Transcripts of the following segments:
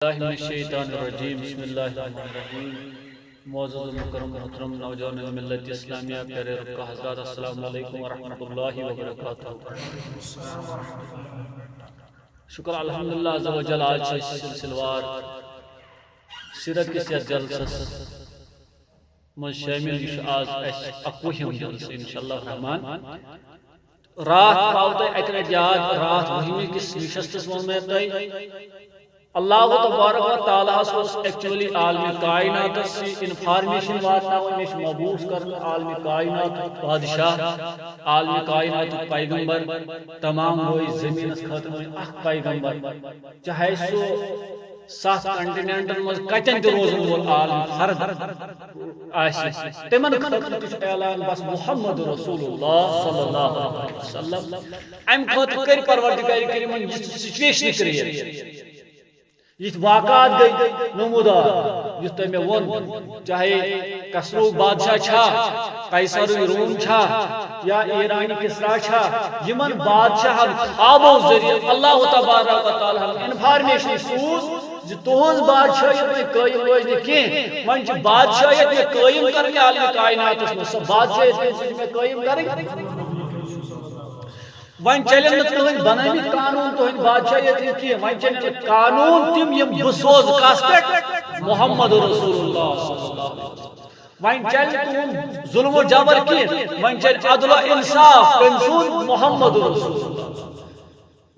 اللہ من الشیطان الرجیم بسم اللہ الرحمن الرحیم معزز مکرم محترم نوجوان ملت اسلامیہ پیارے رب حضرات السلام علیکم ورحمۃ اللہ وبرکاتہ شکر الحمدللہ عز و جل آج سلسلوار سیرت کس یتھ جلسس من شامل آز اکوہم جلسہ انشاءاللہ الرحمن رات پاو تہ اکرٹ یاد رات وہمی کس نشستس من میں اللہ تبارک و تعالیٰ اس ایکچولی عالم کائنات سے انفارمیشن واتنا مش مبعوث کرنا عالم کائنات بادشاہ عالم کائنات پیغمبر تمام روئی زمین خاطر اخ پیغمبر چاہے سو 7 کنٹیننٹن مز کتن تہ روزن وول عالم فرد آسی تمن خاطر اعلان بس محمد رسول اللہ صلی اللہ علیہ وسلم ام خاطر کر پروردگار کریم سچویشن کریٹ یہ واقعات گئی نمودار یہ تم ون چاہے کسروک بادشاہ چھا قیصر روم چھا یا ایرانی کسرا چھا یمن بادشاہ خوابوں ذریعے اللہ تبارک و تعالی انفارمیشن سوز تہذ بادشاہیت میں قائم روزن کی ون بادشاہیت میں قائم کرنے عالم کائنات میں بادشاہیت میں قائم کریں ون چلن تہذ بنامی قانون تہذ بادشاہیت کی ون چلن قانون تم یم بسوز کس پہ محمد رسول اللہ صلی اللہ علیہ وسلم ون چل تہذ ظلم و جبر کی ون چل عدل و انصاف کنسون محمد رسول اللہ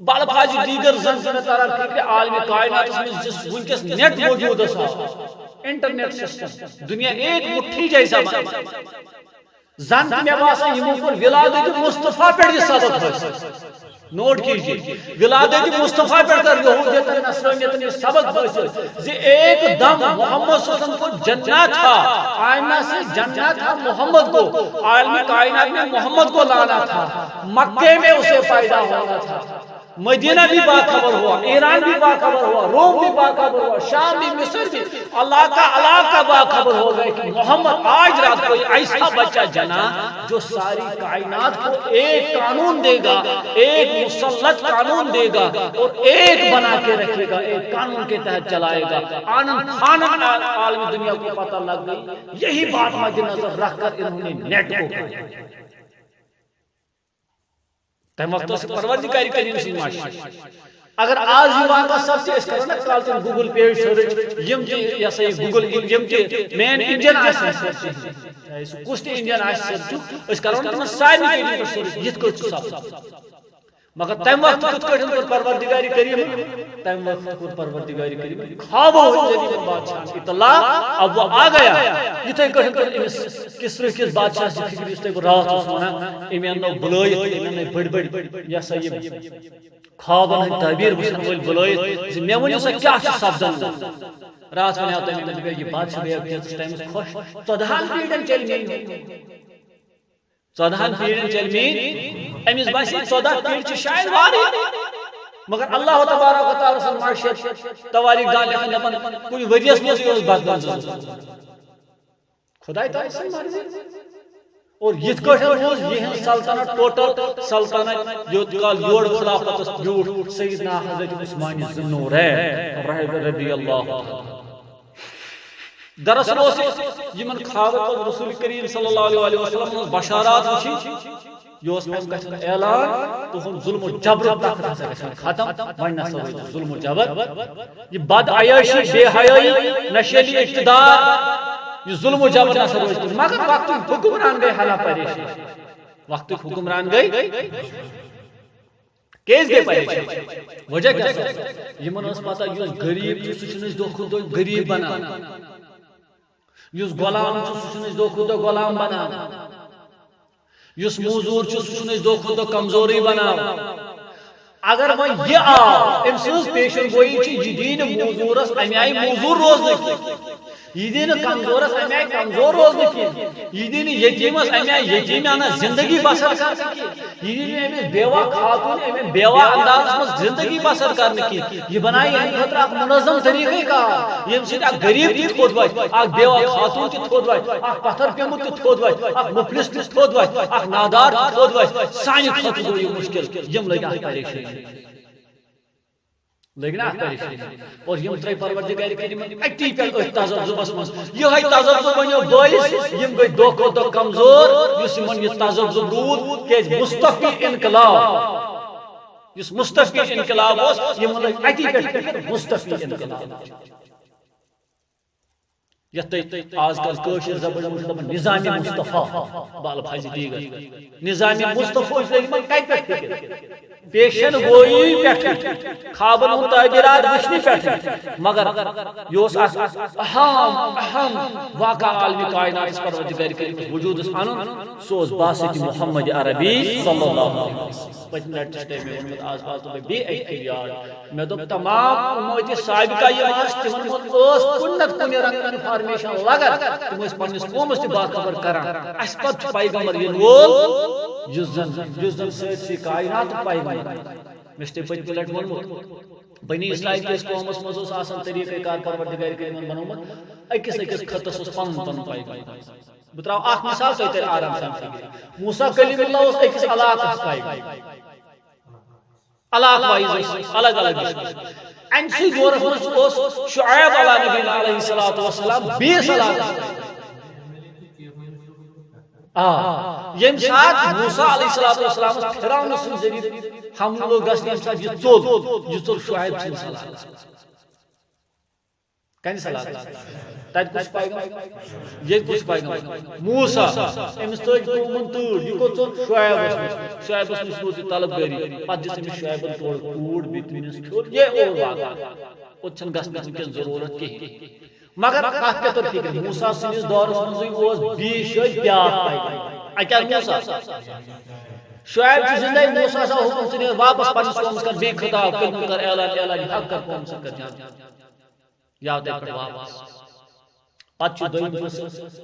بال بھاج دیگر زن ترقی کے عالم کائنات میں جس ونکس نیٹ موجود ہے انٹرنیٹ سسٹم دنیا ایک مٹھی جیسا بنا زن میں باسان یمو پر ولادت مصطفیٰ پر یہ سبق ہے نوٹ کیجیے ولادت مصطفیٰ پر کر یہودیت نصرانیت نے سبق حاصل کہ ایک دم محمد صلی اللہ علیہ وسلم کو جنت تھا آئینہ سے جنت تھا محمد کو عالم کائنات میں محمد کو لانا تھا مکے میں اسے پیدا ہونا تھا مدینہ بھی باخبر ہوا ایران بھی باخبر ہوا روم بھی باخبر ہوا شام بھی مصر بھی اللہ کا علاقہ باخبر ہو گئے کہ محمد آج رات کو ایسا بچہ جنا جو ساری کائنات کو ایک قانون دے گا ایک مسلط قانون دے گا اور ایک بنا کے رکھے گا ایک قانون کے تحت چلائے گا آنند خانند عالم دنیا کو پتہ لگ گئی یہی بات مد نظر رکھ کر انہوں نے نیٹ کو تم وقت سے پروردگار کریم سی ماشی اگر آج یہ واقعہ سب سے اس کرنا کال تم گوگل پیج سرچ یم جی یا صحیح گوگل یم جی مین انجن آسن سرچ کچھ انجن آسن سرچ اس کرنا تم ساری پیجن پر سرچ جت کو سب مگر تم وقت کت کر پروردگار کریم تم وقت کو پروردگار کریم خوابوں ذریعے بادشاہ اطلاع اب وہ آ گیا یہ تو کر کس طرح کس بادشاہ سے فکر اس کو رات اس ونا ایمن نو بلوئی ایمن بڑ بڑ یا صحیح خوابن تعبیر وسن ول بلوئی میں ونی سے کیا سبدن رات میں آتا ہے یہ بادشاہ بھی اس ٹائم خوش تو دہان پیڑن چل گئی 14 پیڑن چل مین امس باسی 14 پیڑ چھ شاید واری مگر اللہ تبارک و تعالی سن معاشیت تواریخ دان لکھن دپن کُنہِ ؤریس منٛز اوس بدل خداے تعالی سن مرضی اور یِتھ کٲٹھۍ روز یِہنٛز سلطنت ٹوٹل سلطنت یوت کال یور خلافت بیوٗٹھ سیدنا حضرت عثمان ذو النورین رضی اللہ عنہ دراصل یمن خواب رسول کریم صلی اللہ علیہ وسلم بشارات وچھی یہ پہ اعلان تہن ظلم و جبر ختم ون نسا ظلم و جبر یہ بد عیاشی بے حیائی نشیلی اقتدار یہ ظلم و جبر نسا روز مگر وقت حکمران گئی حالہ پریشان وقت حکمران گئی کیس گئی پریشان وجہ کیا یمن اس پتہ یہ غریب سہ دہ کھت دہ غریب بنان یس غلام سہ دہ کھت دہ غلام بنان یس موزور سہ دہ کھت دہ کمزوری بنان اگر وہ یہ آو ام سز پیشن گوئی یہ دین موزورس امی آئی موزور روزن یہ دین کمزورس امی آئی کمزور روزن کی یہ دین یتیمس امی آئی یتیمانہ زندگی بسر کرنے کی یہ دین امی بیوہ خاتون امی بیوہ انداز میں زندگی بسر کرنے کی یہ بنائی یعنی خطر اک منظم طریقے کا یہ سید اک غریب تی تھود وائی اک بیوہ خاتون تی تھود وائی اک پتھر پیمت تی تھود وائی اک مفلس تی تھود وائی اک نادار تی تھود وائی سانی خطر یہ مشکل یم لگا پریشان لیکن پریشانی اور یم ترے پروردگار کریم اٹی پہ تذبذبس مز یہ تذبذب بنو باعث یم گئی دہ کھوتہ دہ کمزور اس یمن یہ تذبذب روٗد کیازِ مستفی انقلاب اس مستفی انقلاب اس یم لگ اٹی پہ مستفی انقلاب یت آز کل کٲشِر زبان مطلب نظام مصطفیٰ بال بھائی دیگر نظام مصطفیٰ یمن کتہِ پٮ۪ٹھ فکر پیشن گوئی پہ خوابن ہند تعبیرات وچھنہ پہ مگر یہ اہم واقع عالمی کائنات پروردگار کریم وجود ان سہ باسط محمد عربی صلی اللہ علیہ وسلم پتم لٹس میں وونمت آز تو بیٚیہِ یاد مے دوٚپ تمام امت سابقہ یم تمن کُنہِ نتہٕ کُنہِ رنگہٕ انفارمیشن لگان تم پنس قومس تہ باخبر کران اس پتہ پیغمبر ین وول یس زن سٲرسٕے کائنات پیغمبر مےٚ چھُ پٔتمہِ لٹہِ ووٚنمُت بنی اسرائیل کِس قومس منٛز اوس آسان طریقہ کار پروردگار کریمن بنومُت أکِس خطس اوس پنُن پنُن پیغمبر بہٕ تراو اکھ مثال تۄہہِ ترِ آرام سان فکر موسیٰ کلیم اللہ اوس أکِس علاقس پیغمبر علاقہٕ وائز الگ الگ امہِ دورس منٛز اوس شعیب علیٰ نبی علیہ الصلوۃ والسلام بیٚیِس علاقس یم سات موسیٰ علیہ السلام فرعون سن ذریعہ حملہ گژھِ یم سات یہ ژوٚل شعیب سن سلام کن سلام تت کُس پیغمبر یہ کُس پیغمبر موسیٰ امس تٔج قومن تۭر یہ کوٚت ژوٚل شعیبس نش روٗز یہ طلب گٲری پتہٕ دِژ أمِس شعیبن تورٕ کوٗر بیٚیہِ تٔمِس کھیوٚل یہ اور واقع اوٚت چھنہٕ گژھنٕچ وٕنکیٚس ضروٗرت کِہیٖنۍ مگر کتھ کیٛاہ تر فکر موسیٰ سٕنٛدِس دورس منٛزٕے اوس بیٚیہِ جایہِ بیٛاکھ پیغمبر اکیٛاہ موسیٰ شعیب چھ زندہ موسیٰ سا حکم ژٕ واپس پننس قومس کر بیٚیہِ خطاب کٔرمٕژ کر اعلان حق کر قومس کر جان یا تتہِ پٮ۪ٹھ واپس پتہٕ چھُ دوٚیِم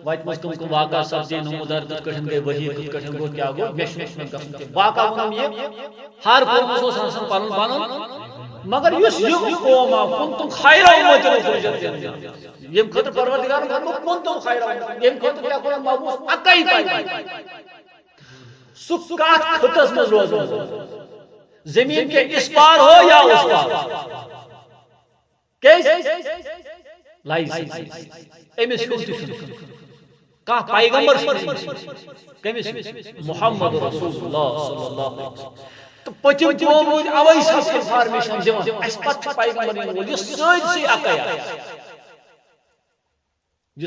وتہِ منٛز کم واقع سپدے نمودار کِتھ کٲٹھۍ گٔے ؤحی کِتھ کٲٹھۍ گوٚو کیٛاہ گوٚو مےٚ چھُنہٕ گژھُن کینٛہہ واقع ووٚنُم یہِ ہر قومس اوس آسان پنُن پنُن مگر یُس یہِ قوم آو کُنتُم خیرا اُمتٍ اُخرجت یم خاطر پروردگارن فرموو کُنتُم خیرا یم خاطر کیٛاہ کوٚرُن مبعوث اکے پیغمبر سُہ کتھ خطس منٛز روزُن زمین کے اس پار ہو یا اس پار لائز امس کھانا پیغمبر کمس محمد رسول اللہ صلی اللہ علیہ وسلم تو پتم قوم روز اوے سب انفارمیشن دِوان اس پتہ پیغمبر ین وول یہ سٲرسٕے اکے یہ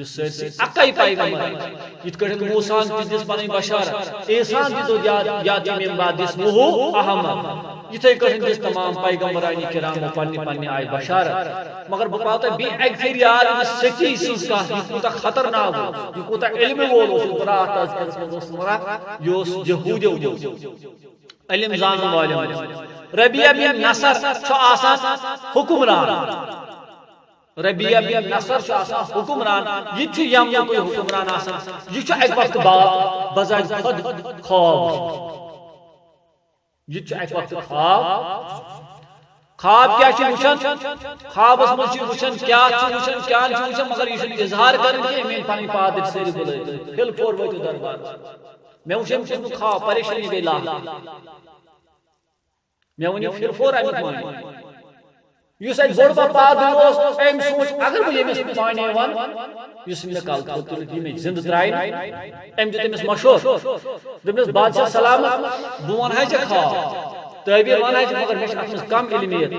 سٲرسٕے اکے پیغمبر یِتھ کٲٹھۍ موسیٰ تہِ دِژ پنٕنۍ بشارت عیسیٰ تہِ دوٚپ یاتہِ من بعد اسمہ احمد یتھے کٲٹھۍ دِژ تمام پیغمبران کرامو پننہِ آیہِ بشارت مگر بہٕ پاو تۄہہِ بیٚیہِ اکہِ پھِرِ یاد أمِس سٔچی سٕنٛز کتھ یہِ کوٗتاہ خطرناک اوس یہِ کوٗتاہ علمہِ وول اوس یہِ راتھ أزکِس منٛز اوس مراد یہِ اوس یہوٗدیو علم زانن والٮ۪ن ربیہ بن نصر چھُ آسان حکمران ربیہ بن نصر چھُ آسان حکمران یہِ چھُ یمنُکُے حکمران آسان یہِ چھُ اکہِ وقتہٕ بزاج خود خواب یہ اکہ وقت خواب کیا وچان خوابس مجھ وچان کیا وچان مگر یہ اظہار کریں کہ پن پادر سر بل پھل پور وتو دربار مے وچن خواب پریشانی گئی لا مے ون پھل پور امیک معنی اس بوڑ پادر ام سوچ اگر بہ یمس معنی ون اس مے کال تل یہ زند ترائن ام دیت تمس مشور دمس بادشاہ سلامت بہ ون ہے خواب تعبیر ون ہے مگر مے ات مز کم علمیت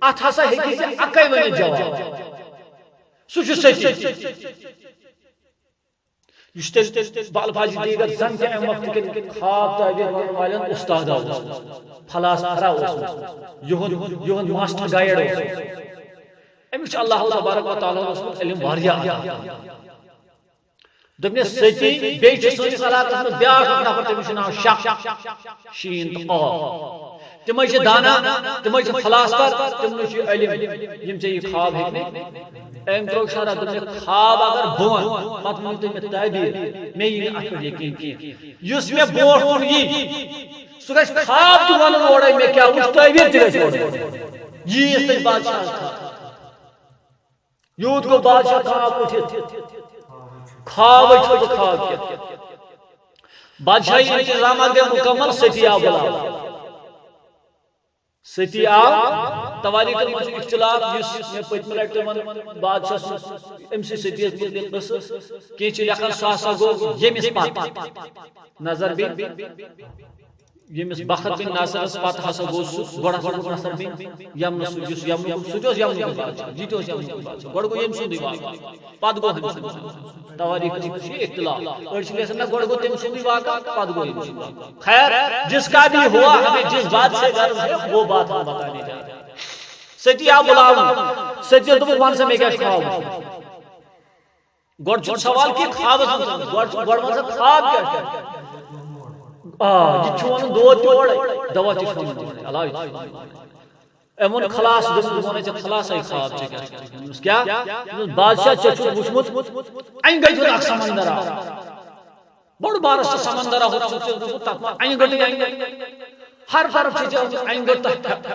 ات ہسا ہیکی ژے اکے ونِتھ جواب سُہ چھُ سچ یہ بال بھاجی دیگر زن تہ ام وقت خواب تعبیر ون والن استاد فلاس فرا یہن ماسٹر گائیڈ امس اللہ تبارک و تعالی علم واریاہ دپنس سچی بیٚیہِ چھُ سٲنِس علاقس منٛز بیٛاکھ نفر تٔمِس چھُ ناو شک شیٖن تہٕ آ تِمے چھِ دانا تِمے چھِ فلاسفر تِمنٕے چھُ علم یِم ژےٚ یہِ خواب ہیٚکہِ نہٕ أمۍ ترٛوو شرط دوٚپنکھ خواب اگر بہٕ وَنہٕ پتہٕ ؤنِو تُہۍ مےٚ تعبیٖر مےٚ یی نہٕ اتھ پٮ۪ٹھ یقیٖن کینٛہہ یُس مےٚ برونٛٹھ کُن یی سُہ گژھِ خواب تہِ وَنُن اورے مےٚ کیٛاہ وٕچھ تعبیٖر تہِ گژھِ اورے ییٖیس تیٚلہِ بادشاہس یوٗت گوٚو بادشاہ خواب وٕچھِتھ خواب چھُ خواب کیا، بادشاہی انتظامات گئے مکمل، سٹی آ بلا ستی آو تواریخ من اختلاف اس میں پتم لٹہ ون بادشاہ امسی ستی متعلق قصہ کی لکھان سہ ہسا گو یمس پتہ نظر بن یمس بخت بن ناصر پتہ ہسا گو سہ گۄڈٕ ہسا گو نصر بن یمن سہ یمن بادشاہ یہ تہ یمن بادشاہ گۄڈٕ گو یم سندی واقعہ پتہ گو ہم سند تواریخ اختلاف اڑ گژھان نا گۄڈٕ گو تم سندی واقعہ پتہ گو یم سند واقعہ خیر جس کا بھی ہوا ہمیں جس بات سے غرض ہے وہ بات ہم بتانے جا رہے ہیں ستی آ بلاؤ ستی تو ون سے میں کیا خواب گۄڈٕ چھُ سوال کہ خواب گۄڈٕ ون سا خواب کیا یہ چھُ ونان دود تہِ اورے دوا تہِ چھُ ونان علاج امن خلاص دون خلاص خواب کیا بادشاہ ٹھیک وچمت این گئی اخ سمندر بڑ بار سمندر این گئی ہر طرف این گئی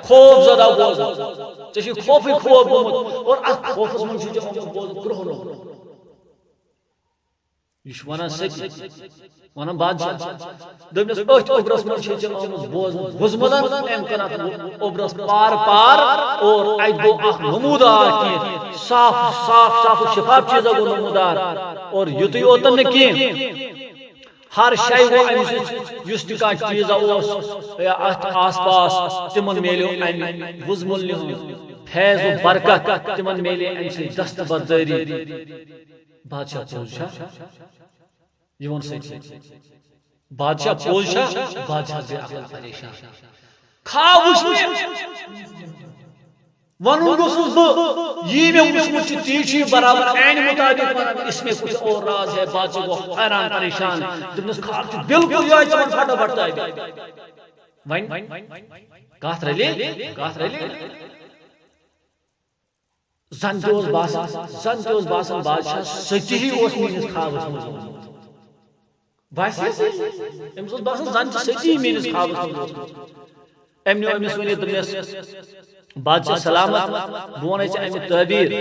خوف زدہ بوزان ٹھیک خوفی خوف گومت اور اتھ خوفس من کرہن یہ ونان سچ ونان بادشاہ دس ات اوبرس من بوزان بزمت ام کر اوبرس پار پار اور ات گو اخ نمودار کی صاف صاف صاف شفاف چیز گو نمودار اور یت یوتن نہ کی ہر شے گو اس تہ کھانا چیز ات آس پاس تمن میلو ام وزمل فیض و برکت تمن میلے ام سے دست برداری بادشاہ پوزشا یہ سچ بادشاہ پوزشا بادشاہ بے عقل پریشان خواب ون گوسس یہ میں وچمت تی برابر عین مطابق اس میں کچھ اور راز ہے بادشاہ کو حیران پریشان دس خواب بالکل یہ چمن پھٹا پھٹا ون کات رلی زن تہ باسان بادشاہ سچی ہی میس خوابس مز امس باسان زن سچی میس خوابس ام نیو امس ون دس بادشاہ سلامت بہ ون ام تعبیر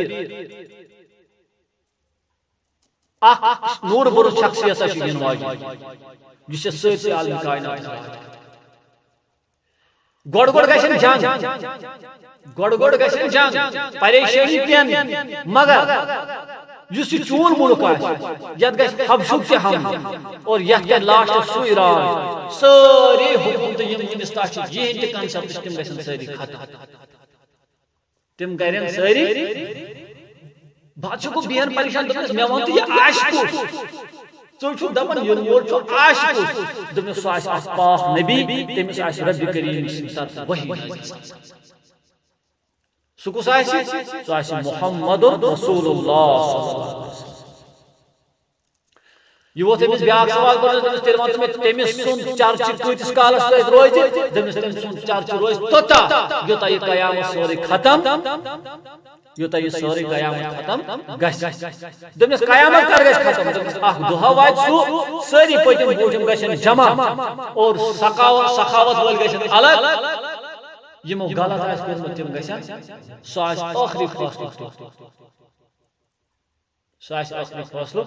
نور برس شخصیت ین واجن یہ سرسی عالم کائنات گوڑ گھن جنگ گوڑ گھن جنگ پریشانی پین مگر اس چون ملک یت گھ حبشک تہ ہم اور یت لاسٹ سوئی راج ساری حکومت ونس تک یہ تہ کنسپٹ تم گھن ساری ختم تم کرن ساری بادشاہ کو بہن پریشان دس مے ون یہ آش دپان ین وول آش دس سہ پاک نبی تمس رب کریم سند طرف وحی سہ کس سہ محمد رسول اللہ یہ ووت امس بیاکھ سوال کرنے تیل ون تمس سن چرچہ کتس کالس تک روز دمس تم سن چرچہ روز توتا یوتا یہ قیامت سورے ختم یوتا یہ سورے قیامت ختم گژھِ دمس قیامت کر گژھِ ختم دمس اخ دۄہ واتہِ سُہ سٲری پٔتِم بوٗٹِم گژھن جمع اور سخاوت وٲلۍ گژھن الگ یمو غلط آسہِ کوٚرمُت تِم گژھن سُہ آسہِ ٲخری فٲصلہٕ سہ آخری فاصلہ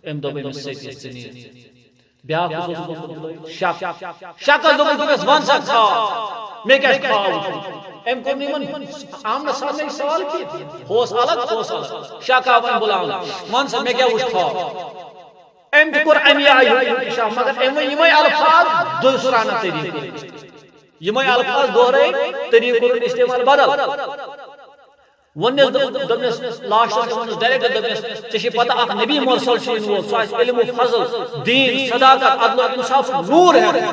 ام دپ امس ژٕ نیر بیاکھ شک شکل دس ون سا خواب مے کیا خواب ام کو آمنا سامنے سوال کی ہوس الگ شک آو ون بلاون ون سا مے کیا وچھ خواب ام کور امی آئی شاہ مگر ام یمے الفاظ دوسرانا طریقہ یمے الفاظ دورے طریقہ استعمال بدل ونس دمس لاسٹس ونس ڈائریکٹ دمس ٹھیک پتہ اخ نبی مرسل چھ وول سہ علم و فضل دین صداقت عدل و انصاف نور ہے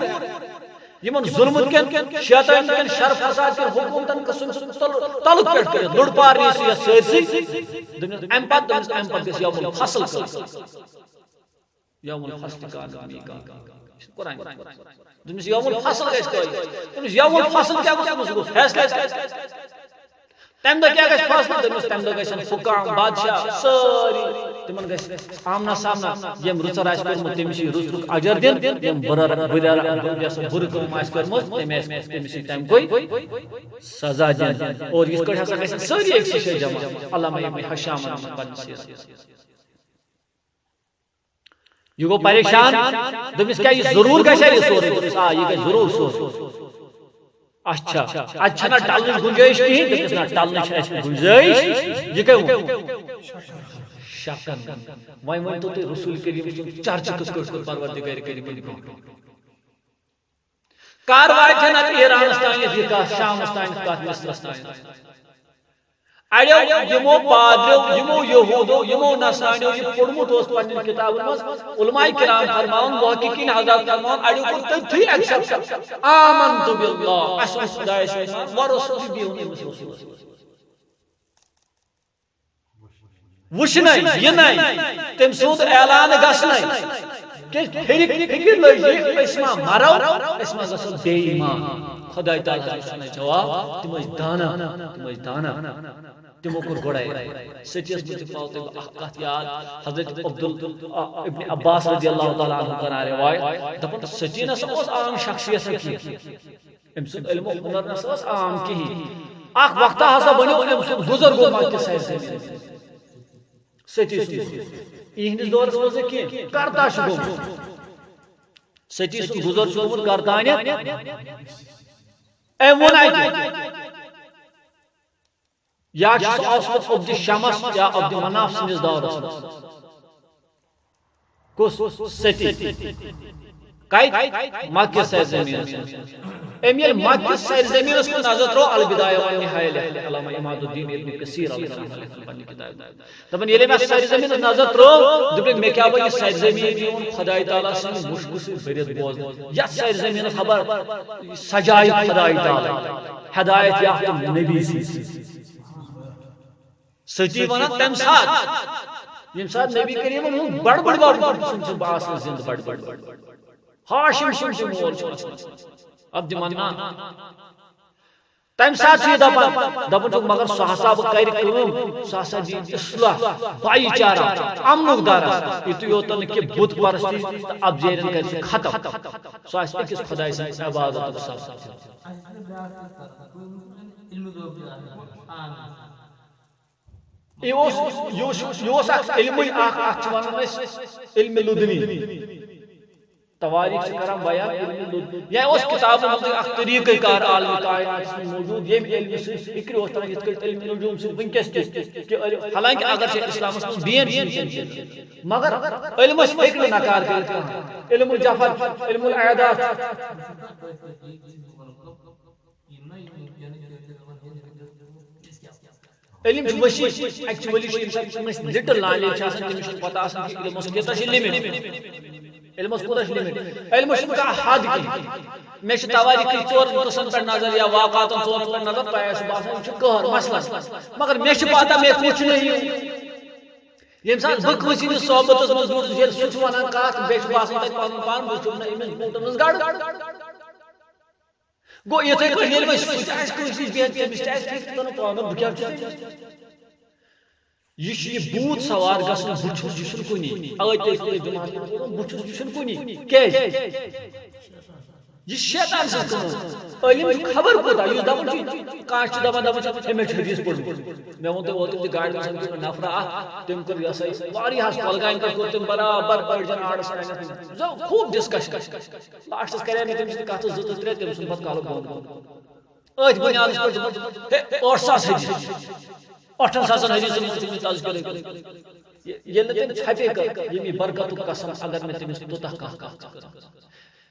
یمن ظلم کن شیطان کن شر فساد کن حکومتن قسم تعلق پیٹ کر لڑ پار یہ سرسی دمس ام پت گس یوم الفصل یوم الفصل کا قرآن دمس یوم الفصل گس دمس یوم الفصل کیا گس فیصلہ تم دہ کیا فاصلہ دمس تم دہ گھن حکام بادشاہ ساری تمن گھ آمنا سامنا یم رچر آس کرمت تمس رچ رک اجر دن یم بر کم آس کرمت تمس تم کوئی سزا دن اور اس کٹ ہسا گھن ساری ایک شے جمع علامہ ابن حشام یہ گو پریشان دمس کیا یہ ضرور گھے یہ سورے یہ گھے ضرور سور اچھا اچھا نا ٹلنچ گنجائش کہیں دپس نا ٹلنچ گنجائش یہ کہ شکن وۄنۍ ؤنتو تُہۍ رسول کریم سُنٛد چرچہٕ کِتھ کٲٹھۍ کوٚر پروردگار کریمن برونٛٹھ کر واتہِ نتہٕ ایرانس تانٮ۪تھ یہِ کتھ شامس تانٮ۪تھ کتھ مصرس تانٮ۪تھ اڑیو یمو پادریو یمو یہودو یمو نصرانیو یہ پوٚرمُت اوس پننٮ۪ن کتابن منٛز علماء کرام فرماون محققین حضرات فرماون اڑیو کوٚر تٔتھی ایکسپٹ آمنت باللہ اسہِ اوس خۄدایس ایمان ورسوٗلہِ بیہُن أمِس رسوٗلس وٕچھنے یِنے تٔمۍ سُنٛد اعلان گژھنے فکر لٔج أسۍ ما مرو أسۍ ما گژھو بے ایمان خۄداے تعالیٰ چھُنے جواب تِم ٲسۍ دانا تمو کوٚر گۄڈے سچس مجھ پاو تۄہہِ بہٕ اکھ کتھ یاد حضرت ابن عباس رضی اللہ تعالیٰ عنہ کران روایت دپان سچی نسا اوس عام شخصیت کینٛہہ أمۍ سُنٛد علم و ہُنر نسا اوس عام کِہیٖنۍ اکھ وقتہ ہسا بنیو أمۍ سُنٛد گُزر گوٚو مکہِ سارِ زٔمیٖن ستی سُنٛد یِہنٛدِس دورس منٛز نہٕ کینٛہہ کرتا چھُ گوٚمُت ستی سُنٛد گُزر چھُ گوٚمُت گردانہِ أمۍ ووٚن اَتہِ یا چھُ سُہ اوسمُت عبدِ شمس یا عبدِ مناف سٕنٛدِس دورس منٛز کُس ستی کتہِ مکہِ سرزمیٖنس منٛز أمۍ ییٚلہِ مکہِ سرزمیٖنس کُن نظر ترٲو البدایہ والنہایہ لیکھِ علامہ عماد الدین ابن کثیر علیہ رحمہ پننہِ کتابہِ دپان ییٚلہِ مےٚ سرزمیٖنس نظر ترٲو دوٚپُن مےٚ کیٛاہ بہٕ یہِ سرزمیٖن یِوان خۄداے تعالیٰ سٕنٛدِ مُشکہٕ سۭتۍ بٔرِتھ بوزنہٕ یتھ سرزمیٖنس خبر سجایہِ خۄداے تعالیٰ ہدایت یافتہ نبی سچی ونان تمہِ ساتہٕ ییٚمہِ ساتہٕ نبی کریٖمن ہُنٛد بڑٕ بڑٕ چھُ باسان زِندٕ بڑٕ بڑٕ ہاشم سُنٛد چھُ مول چھُ عبدِ منان تمہِ ساتہٕ چھُ یہِ دپان چھُ مگر سُہ ہسا بہٕ کرِ کٲم سُہ ہسا دی اصلاح بھایی چارہ امنُک درس یُتُے یوت نہٕ کہِ بُت پرستی تہٕ ابجیرن کرِ سُہ ختم سُہ آسہِ أکِس خۄداے سٕنٛز عبادتُک سبب یہ اکھ علمٕے اکھ چھِ ونان أسۍ علمِ لدنی تواریخ چھِ کران بیان علمِ لدنی یا اوس کتابن منٛز اکھ طریقہ کار عالمِ کائناتس منٛز موجود ییٚمہِ علمہِ سۭتۍ فکرِ اوس تران یِتھ کٔٹھۍ علمِ نجوم سۭتۍ وٕنکیٚس تہِ حالانکہ اگر چھِ اسلامس منٛز بین مگر علمس ہیٚکہِ نہٕ نکار کٔرِتھ کانٛہہ علم الجفر علم الاعداد علم چھُ وسیع ایکچولی چھُ ییٚمہِ ساتہٕ کٲنٛسہِ لِٹل نالیج چھِ آسان تٔمِس چھُ پتہ آسان کہِ علمس کوٗتاہ چھُ لِمِٹ علمس کوٗتاہ چھُ لِمِٹ علمس چھُنہٕ کانٛہہ حد کینٛہہ مےٚ چھِ تواریٖخٕکۍ ژورن قٕصن پٮ۪ٹھ نظر یا واقعاتن ژورن پٮ۪ٹھ نظر تۄہہِ آسہِ باسان یہِ چھُ قہر مثلاً مگر مےٚ چھِ پتہ مےٚ کُس چھُنہٕ ییٚمہِ ساتہٕ بہٕ کٲنٛسہِ ہٕنٛدِس صحبتس منٛز روٗدُس ییٚلہِ سُہ چھُ ونان کتھ بیٚیہِ چھُ باسان تتہِ پنُن پان بہٕ چھُس نہٕ أمِس بوٗٹن منٛز گڑ گوٚو یِتھٕے پٲٹھۍ ییٚلہِ وۄنۍ سُہ تہِ آسہِ کٲنٛسہِ نِش بِہِتھ تٔمِس تہِ آسہِ فِکر تران پانہٕ بہٕ کیٛاہ چھُس یہ بوٗت سوار گژھُن بہٕ چھُس یہِ چھُنہٕ کُنی اوے تہِ ٲسۍ جُمعہس منٛز بہٕ چھُس یہِ چھُنہٕ کُنی کیٛازِ یہ شیطان سٕنٛز کٲم علم چھُ خبر کوٗتاہ یُس دپان چھُ کانٛہہ چھُ دپان ہے مےٚ چھُ حدیث پوٚرمُت مےٚ ووٚن تۄہہِ اوترٕ تہِ گاڑِ منٛز نفرا اکھ تٔمۍ کٔر یہِ ہسا یہِ واریاہس کۄلگامہِ پٮ۪ٹھ کوٚر تٔمۍ برابر بٔڑجن آڑس تانٮ۪تھ خوٗب ڈسکشن لاسٹس کرے مےٚ تٔمِس سۭتۍ کتھٕ 2-3 تٔمۍ سُنٛد پتہٕ کالہٕ بنٛد أتھۍ بُنیادس پٮ۪ٹھ 8,000 حدیث 8,000 حدیثن منٛز تٔمِس تذکرٕ ییٚلہِ نہٕ تٔمۍ ژھپے کٔر ییٚمہِ برکتُک قسم اگر مےٚ تٔمِس توٚتاہ کانٛہہ کتھ کٔر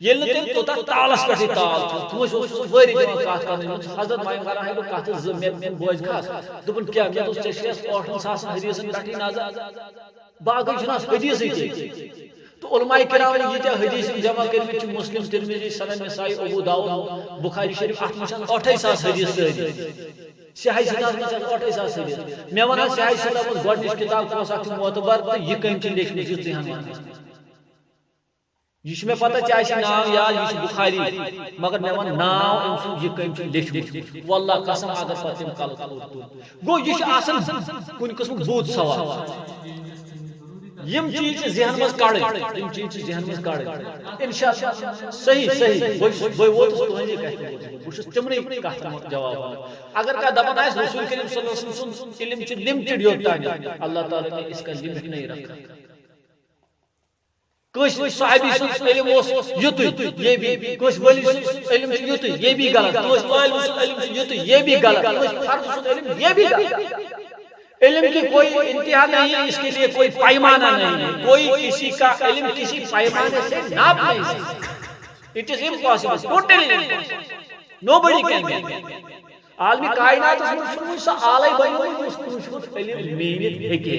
ییٚلہِ نہٕ تٔمۍ توٚتاہ تالس پٮ۪ٹھٕے تال تھوٚو کٲنٛسہِ اوس سُہ وٲری دِوان کتھ کرنہٕ حضرت مایِم کران ہے بہٕ کتھٕ 2 مےٚ بوزِ کھس دوٚپُن کیٛاہ مےٚ دوٚپُس ژےٚ چھُے 8,000 حدیثن پٮ۪ٹھٕے نظر باقٕے چھُنہٕ اتھ حدیثٕے کینٛہہ تو علماء کرام ییٖتیاہ حدیث جمع کٔرمٕتۍ چھِ مسلم ترمذی سنن نسائی ابو داؤد بخاری شریف اتھ منٛز چھِ 8,000 حدیث سٲری سیاحی سِداہس منٛز چھِ 8,000 حدیث مےٚ ون حظ سیاحی سِداہ منٛز گۄڈنِچ کِتاب کۄس اکھ چھِ معتبر تہٕ یہِ کٔمۍ چھِ لیکھمٕژ یہِ 3 یہ چھُ مےٚ پتہ ژےٚ آسہِ ناو یاد یہِ چھُ بخاری مگر مےٚ ون ناو أمۍ سُنٛد یہِ کٔمۍ چھُ لیکھمُت واللہ قسم اگر پتہٕ تٔمۍ کلہٕ تُل گوٚو یہِ چھُ آسان کُنہِ قٕسمُک بوٗت سوال یم چیز چھِ ذہن منٛز کڑٕنۍ یم چیز چھِ ذہن منٛز کڑٕنۍ انشاء اللہ صحیح بہٕ ووتُس تُہنٛدِ کتھِ بہٕ چھُس تِمنٕے کتھن جواب ونان اگر کانٛہہ دپان آسہِ رسول کریم صلی اللہ علیہ وسلم سُنٛد علم چھُ لِمٹِڈ یوٚتانۍ اللہ تعالیٰ نے اس کا لمٹ نہیں رکھا کس صحابی سن علم یتھ یہ بھی کس ولی سن علم یتھ یہ بھی غلط کس عالم سن علم یتھ یہ بھی غلط کس فرد سن علم یہ بھی غلط علم کی کوئی انتہا نہیں ہے اس کے لیے کوئی پیمانہ نہیں ہے کوئی کسی کا علم کسی پیمانے سے ناپ نہیں سکتا it is impossible totally impossible nobody can do it عالمی کائنات میں سا آلے بنو اس کو علم مینت ہیکے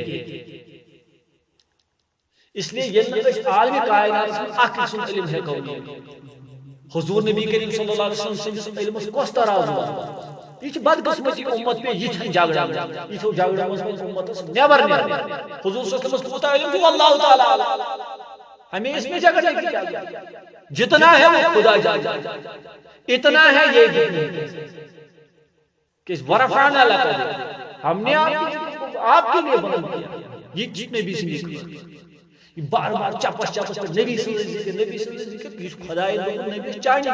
اس لیے یہ عالمی کائنات میں اکھ سن علم ہے کونی حضور نبی کریم صلی اللہ علیہ وسلم سے علم کو ترازو یہ بدقسمتی امت پہ یہ جھگڑا یہ جھگڑا امت نیبر حضور صلی اللہ علیہ وسلم کو علم اللہ تعالی ہمیں اس میں جھگڑنے کی کیا جتنا ہے وہ خدا جانتا اتنا ہے یہ بھی کہ ورفعنا لک ہم نے آپ کے لیے بلند کیا یہ جتنے بھی سے بار بار چپس چپس پر نبی صلی اللہ علیہ وسلم یہ خدا نبی چاہیے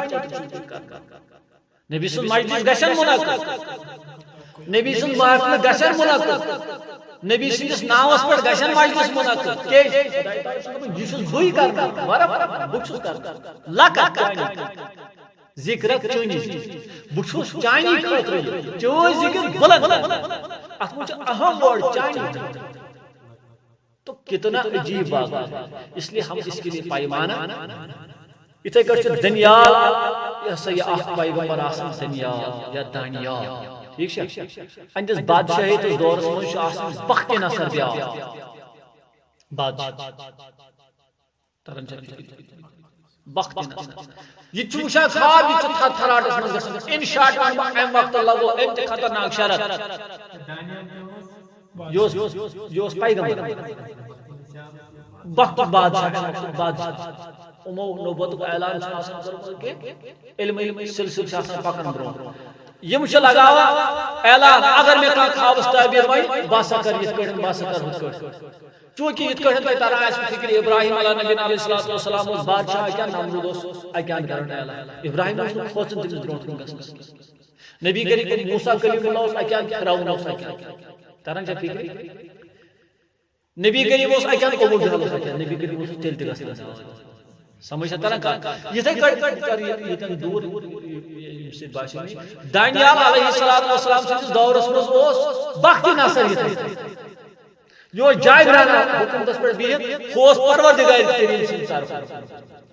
نبی صلی اللہ علیہ وسلم گشن منعقد نبی صلی اللہ علیہ وسلم گشن منعقد نبی سندس ناوس پر گشن مجلس منعقد کہ یہ بھوئی کرنا ورف بچھس کرنا لکت ذکر چونی بچھس چانی خاطر چون ذکر بلند ات مجھ اہم ورڈ چانی تو کتنا عجیب بات ہے اس لیے ہم اس کے لیے پیمانہ اتھے کر دنیال یا سیاح پیغمبر آسان دنیال یا دانیال ٹھیک ہے اندس بادشاہی تو دورس من آسان بخت نصر بیا بادشاہ ترن بخت نصر یہ چوشا خواب یہ تھا تھراٹس من گژھن ان شاٹ ام وقت لگو انت خطرناک شرط یوس پیغمبر بخت بادشاہ امو نبوت کو اعلان کہ علم سلسل آسان پکن برو یم لگاوا اعلان اگر میں کھانا خوابس تعبیر وی باسا کر یہ کڑن باسا کر ہت چونکہ یہ کڑن تہ ترا اس فکر ابراہیم علیہ نبی علیہ الصلوۃ والسلام بادشاہ کیا نمرود اس اکان کرن اعلان ابراہیم نے کھوچن تم برونٹ گس نبی کریم موسی کلیم اللہ اس اکان فرعون اس اکان ترن چھ فکر نبی کریم اس اکان ابو جہل اس اکان نبی کریم اس تیل تہ گس سمجھ ترن کا یہ کر یہ دور دانیال علیہ السلام سے دورس مز بخت نصر یہ جائے برانا حکومتس پر بہت خوص پروردگار کریم سن طرف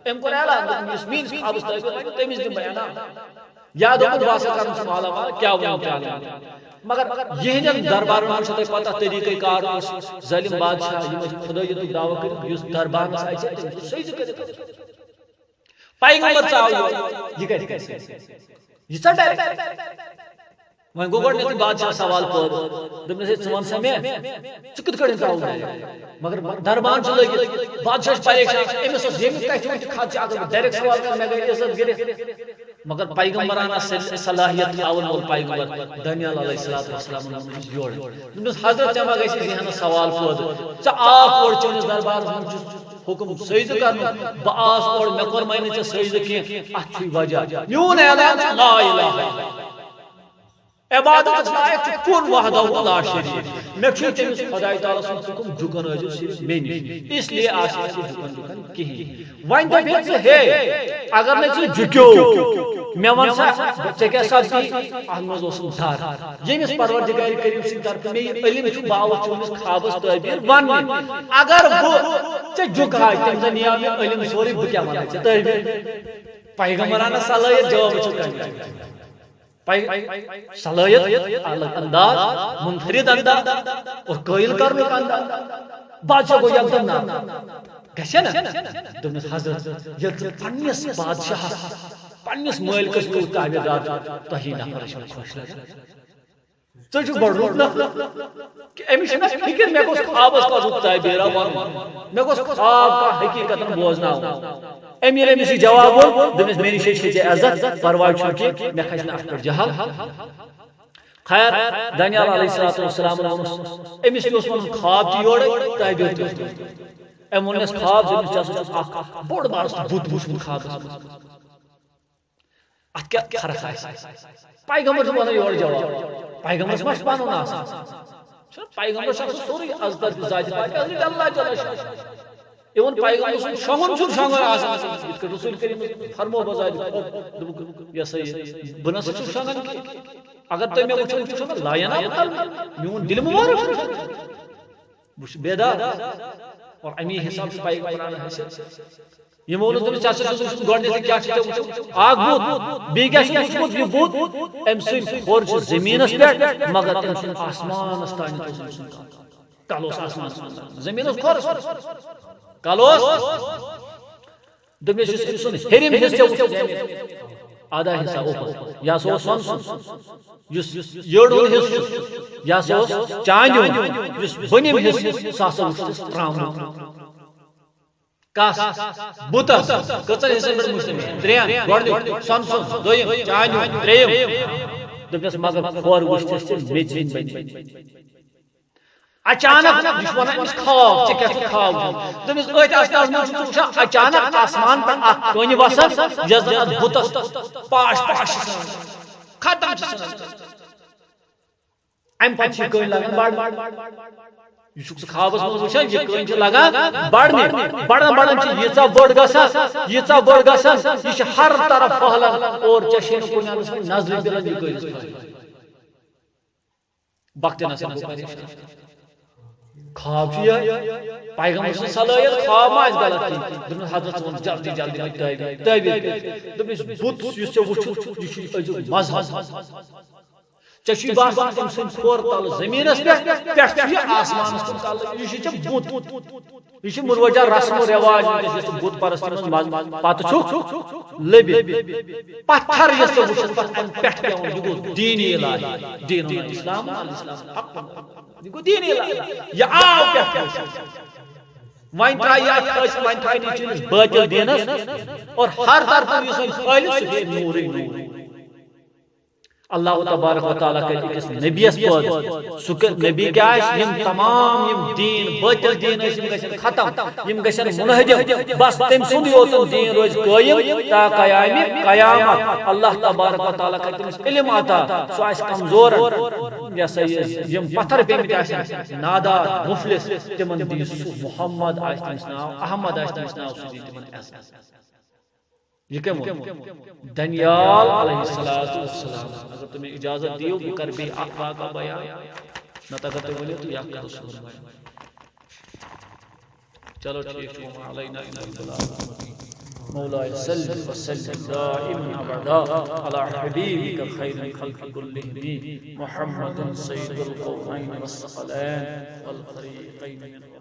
ام کو اعلان مین خوابس تعبیر تمس دم بیان یاد ہو واسہ کرن سوال کیا ون تعالی مگر یہ دربار میں چھ پتہ طریقہ کار ظالم بادشاہ یہ خدای تو دعوی کر اس دربار میں آئی صحیح ذکر پیغمبر چاہو یہ کیسے یہ سا ڈائریکٹ وہیں گو گوڑنے بادشاہ سوال پود دم نے ثوان سمے چکت کڑن چاہو مگر دربان چھ لگی بادشاہ پریشان امس یہ کہتے کھاد اگر ڈائریکٹ سوال کر میں گئی عزت گرے مگر پیغمبرانہ صلاحیت اول اور پیغمبر دانیال علیہ السلام نے جوڑ حضرت جمع گئی ذہن سوال پود چ آپ اور چون دربار میں حکم سجدہ کرنا باس اور مکر معنی چ سجدہ کی اچھی وجہ میون اعلان لا الہ الا عبادت لائق کون وحدہ لا شریک میں چھو تمس خدا تعالی سن حکم جھکن ازو صرف میں اس لیے آسے جھکن کہیں وائن دے ہے اگر میں جھکیو میں ون سا چکے سب کی احمد وسلم دار یمس پروردگار کریم سن طرف میں علم چھ باوت چونس خوابس تعبیر ون اگر وہ چ جھکا تم دنیا میں علم سوری بکیا ون چ تعبیر پیغمبرانہ صلاحیت جواب چھ صلاحیت انداز منفرد انداز اور قائل کرنے کا انداز بادشاہ کو یکدم نہ گشن دمس حضرت یہ پنس بادشاہ پنس مالکس کو تابعدار تہی نفر خوش لگا تو جو بڑ روح نہ کہ امش نہ فکر میں کو خواب کا تعبیر میں کو خواب کا حقیقت بوزنا امیر امسی جواب دمس میری شیش عزت پرواہ چھ میں کھسنا اس پر جہل خیر دانیال علیہ السلام امس اس خواب کی اور تعبیر تھی امونس خواب دمس جس بوڑ بار بوت بوت خواب ات کیا فرق ہے پیغمبر ون اور جواب پیغمبر مش پانو نہ پیغمبر شخص سوری عزت ذات پاک اللہ جل شانہ ایون پیغمبر سن شونگن چھن شونگن آسان یت کہ رسول کریم فرمو بزاد یہ صحیح بنس چھ شونگن اگر تو میں وچھن چھن لا ینا میون دل مبارک وچھ بیدار اور امی حساب سے پیغمبران حیثیت یہ مولود تم چاچا سے گوڑنے سے کیا چیز ہے آگ بود بی کیا چیز بود یہ بود ام سن خورج زمین اس پیٹ مگر ام سن آسمان استانی تو سن کالوس آسمان زمین اس خورج کالوس دمی سے سن ہریم حصہ آدھا حصہ اوپر یا سو سن یس یڑو حصہ یا سو چانیو یس بنیم حصہ ساسو ترام کاس بوتس کتر حصہ میں مسلم تریان گوڑ سن سن دویم چانیو تریم دمس مگر خور وشتس میجین بن اچانک دشمن اس خواب چکس خواب دمس ایت آسمان میں اچانک آسمان پر اک کونی وسط جز بوتس پاش پاش ختم ام پچ کون لگان بڑ یہ خوابس من وچھان یہ کون لگان بڑنے بڑن بڑن چھ یژا بڑ گژھان یہ ہر طرف پھہلان اور چشین کنانس نظر دلان یہ کون وقت نسان پریشان خواب پیغمبر سے صلاحیت خواب ما غلط کی حضرت صلی جلدی جلدی میں تعبیر دمس بت یس وچھ یہ مذہب چشی باسان تم سن کھور تل زمین اس پہ آسمان اس تل یہ بت یہ مروجہ رسم و رواج یہ بت پرستی من پتہ چھ لبی پتھر یس وچھ پتہ پٹھ پیون یہ دینی علاج دین اسلام حق یہ گو دینی علاج یہ آو پٹھ وائن تھایا وائن تھایا چیز باطل دینس اور ہر طرف یہ پھیلے سے نور نور اللہ تبارک و تعالیٰ کہ ایک نبی اس پود سکر نبی کیا ہے یم تمام یم دین باطل دین اس یم گشن ختم یم گشن منہدم بس تم سن یوتن دین روز قائم تا قیامت اللہ تبارک و تعالیٰ کہ تم علم عطا سو اس کمزور یا سید یم پتھر پہ مت نادار مفلس تمن دی محمد آیت ناو احمد آیت ناو سدی تمن اس یہ کم دانیال علیہ السلام اگر تمہیں اجازت دیو کہ کر بھی اقوا کا بیان نہ اگر تو بولے تو یا کر سو چلو ٹھیک ہے علینا مولا صلی وسلم دائما ابدا على حبيبك خير الخلق كلهم محمد سيد القومين والثقلين والفريقين